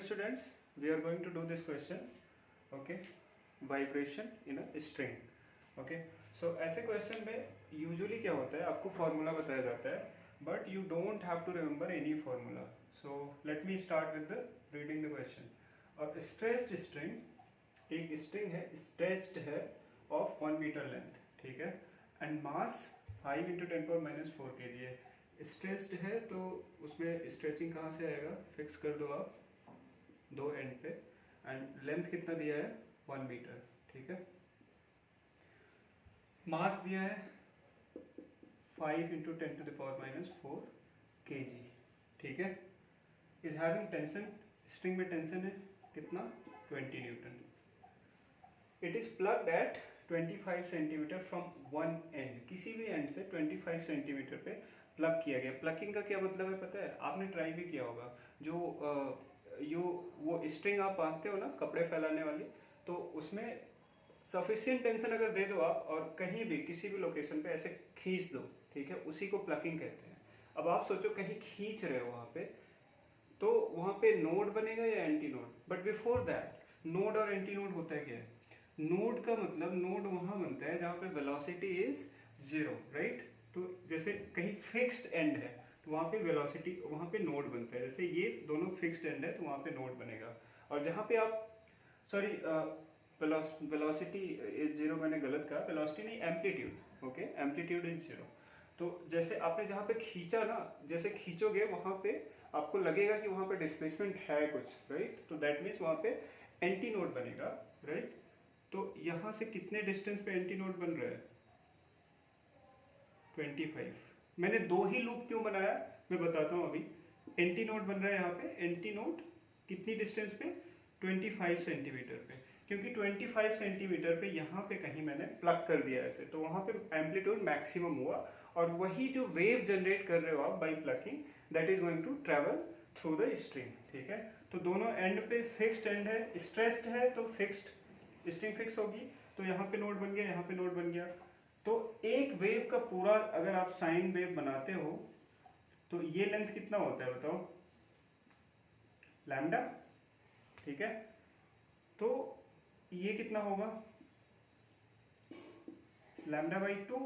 students, we are going to do this question. Okay, vibration in a string. Okay, so ऐसे question में usually क्या होता है, आपको formula बताया जाता है, but you don't have to remember any formula. So let me start with the reading the question. और stretched string, एक string है, stretched है of 1 meter length, ठीक है, and mass 5 into 10 power minus 4 kg है. स्ट्रेच्ड है तो उसमें स्ट्रेचिंग कहाँ से आएगा, फिक्स कर दो आप दो एंड पे, एंड लेंथ कितना दिया है 1 मीटर, ठीक है. मास दिया है 5 into 10 to the power minus 4 kg, ठीक है. इज हैविंग टेंशन, स्ट्रिंग में टेंशन है कितना 20 newton. It is plugged at 25 centimetre from one end, किसी भी एंड से 25 सेंटीमीटर पे प्लग किया गया. प्लगिंग का क्या मतलब है पता है, आपने ट्राई भी किया होगा. जो वो स्ट्रिंग आप बांधते हो ना कपड़े फैलाने वाली, तो उसमें सफिशिएंट टेंशन अगर दे दो आप और कहीं भी किसी भी लोकेशन पे ऐसे खींच दो, ठीक है, उसी को प्लगिंग कहते हैं. अब आप सोचो कहीं खींच रहे हो वहाँ पे, तो वहाँ पे नोड बनेगा या anti node. But before that node और एंटी नोड होता है क्या है. नोड का मतलब नोड वहाँ बनता है जहाँ पे वेलोसिटी इज 0, राइट. तो जैसे कहीं फिक्स्ड एंड है तो वहाँ पे वेलोसिटी, वहाँ पे नोड बनता है. जैसे ये दोनों फिक्स्ड एंड है तो वहाँ पे नोड बनेगा. और जहाँ पे आप सॉरी वेलोसिटी इज 0, मैंने गलत कहा, वेलोसिटी नहीं एम्पलीट्यूड. Okay, amplitude is 0. तो जैसे आपने जहाँ पे खींचा ना, जैसे खींचोगे वहाँ पे आपको लगेगा कि वहाँ पे डिस्प्लेसमेंट है कुछ, राइट. तो दैट मीन्स वहाँ पे एंटी नोड बनेगा, राइट. तो यहाँ से कितने डिस्टेंस पे एंटी नोड बन रहा है 25. मैंने दो ही लूप क्यों बनाया मैं बताता हूँ अभी. एंटी नोड बन रहा है यहाँ पे, एंटी नोड कितनी डिस्टेंस पे 25 सेंटीमीटर पे, क्योंकि 25 सेंटीमीटर पे यहाँ पे कहीं मैंने प्लग कर दिया ऐसे, तो वहाँ पे एम्पलीट्यूड मैक्सिमम हुआ. और वही जो वेव जनरेट कर रहे हो आप by plugging, that is going to travel through the string, ठीक है. तो दोनों एंड पे फिक्स्ड एंड है, स्ट्रेस्ड है तो फिक्स्ड स्ट्रिंग फिक्स होगी, तो यहाँ पे नोड बन गया, यहाँ पे नोड बन गया. तो एक वेव का पूरा अगर आप साइन वेव बनाते हो तो ये लेंथ कितना होता है बताओ, लैम्डा, ठीक है. तो ये कितना होगा लैम्डा बाई 2.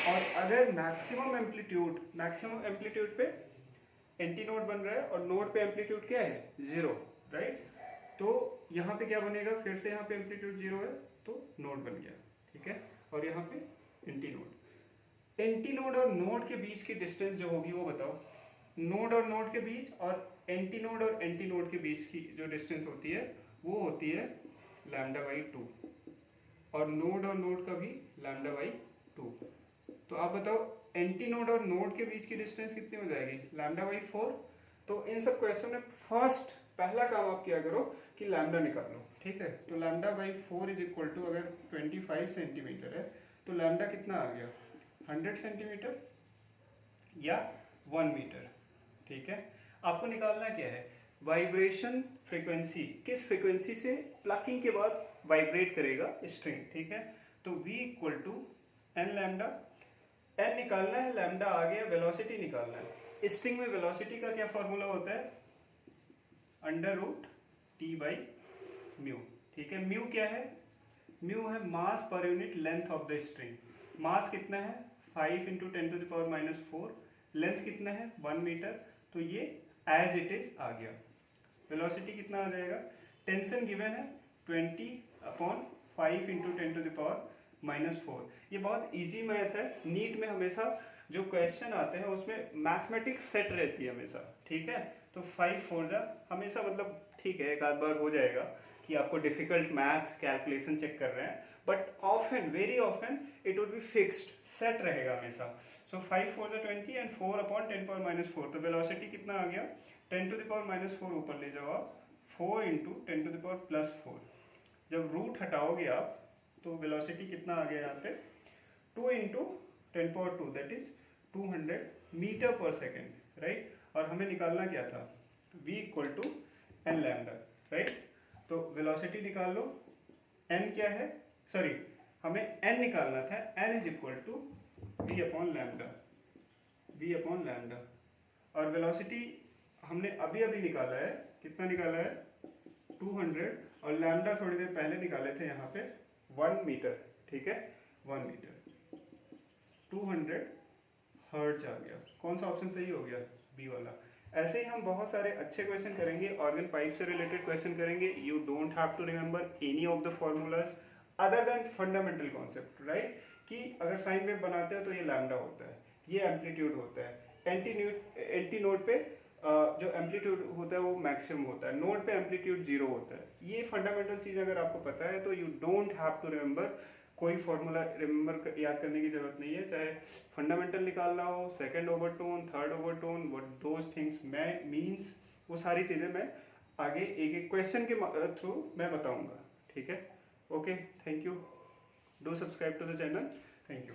और अगर मैक्सिमम एम्पलीट्यूड पे एंटी नोड बन रहा है और नोड पे एम्पलीट्यूड क्या है 0, राइट. तो यहाँ पे क्या बनेगा, फिर से यहाँ पे एम्पलीट्यूड 0 है तो नोड बन गया, ठीक है. और यहाँ पे एंटी नोड. एंटी नोड और नोड के बीच की डिस्टेंस जो होगी वो बताओ. नोड और नोड के बीच और एंटी नोड और एंटी नोड के बीच की जो डिस्टेंस होती है वो होती है लैम्डा बाई 2, और नोड का भी लैम्डा बाई 2. तो आप बताओ एंटी नोड और नोड के बीच की डिस्टेंस कितनी हो जाएगी, लैम्डा बाई 4. तो इन सब क्वेश्चन में पहला काम आप क्या करो कि लैम्डा निकालो, ठीक है. तो lambda by 4 is equal to, अगर 25 सेंटीमीटर है तो लैम्डा कितना आ गया 100 सेंटीमीटर या 1 मीटर, ठीक है. आपको निकालना क्या है, वाइब्रेशन फ्रीक्वेंसी, किस फ्रीक्वेंसी से प्लकिंग के बाद वाइब्रेट करेगा स्ट्रिंग, ठीक है. तो v equal to n lambda, n निकालना है, लैम्डा आ गया, वेलोसिटी निकालना है. स्ट्रिंग में वेलोसिटी का क्या फॉर्मूला होता है, under root T by mu, ठीक है. म्यू क्या है, म्यू है mass per unit length of the string. Mass कितना है 5 into 10 to the power minus 4, length कितना है 1 मीटर. तो ये एज इट इज आ गया. वेलोसिटी कितना आ जाएगा, टेंशन गिवन है 20/5 into 10 to the power minus 4. ये बहुत इजी मैथ है. नीट में हमेशा जो क्वेश्चन आते हैं उसमें मैथमेटिक्स सेट रहती है हमेशा, ठीक है. तो 5 4 जा हमेशा, मतलब ठीक है एक आध बार हो जाएगा कि आपको डिफिकल्ट मैथ कैलकुलेशन चेक कर रहे हैं, but often, very often it would be fixed, set रहेगा हमेशा. सो 5 4 जा 20 एंड 4/10 power minus 4. तो वेलोसिटी कितना आ गया 10 to the power minus 4 ऊपर ले जाओ आप, 4 into 10 to the power plus 4. जब रूट हटाओगे आप तो वेलोसिटी कितना आ गया यहाँ पे 2 into 10 power 2, that is 200 metre पर सेकेंड, राइट. और हमें निकालना क्या था, v equal to n lambda, right. तो वेलोसिटी निकाल लो, n क्या है, सॉरी हमें n निकालना था, n is equal to v upon lambda. और वेलोसिटी हमने अभी निकाला है कितना निकाला है 200 और लैम्डा थोड़ी देर पहले निकाले थे यहाँ पे 1 मीटर, ठीक है 1 मीटर 200 हर्ट्ज आ गया। कौन सा ऑप्शन सही हो गया? बी वाला। ऐसे ही हम बहुत सारे अच्छे क्वेश्चन करेंगे, ऑर्गन पाइप से रिलेटेड क्वेश्चन करेंगे। You don't have to remember any of the formulas other than fundamental concept, right? कि अगर साइन वेव बनाते हो तो ये लैम्डा होता है, ये एम्पलीट्यूड होता है, एंटी नोड पे जो एम्पलीट्यूड होता है वो मैक्सिमम होता है, नोड पे एम्पलीट्यूड 0 होता है। ये फंडामेंटल चीज़ अगर आपको पता है तो you don't have to remember, कोई फॉर्मूला रिमेंबर याद करने की जरूरत नहीं है, चाहे फंडामेंटल निकालना हो, second overtone, third overtone, what those things means, वो सारी चीज़ें मैं आगे एक एक क्वेश्चन के थ्रू मैं बताऊंगा, ठीक है? Okay, thank you, do subscribe to the channel, thank you.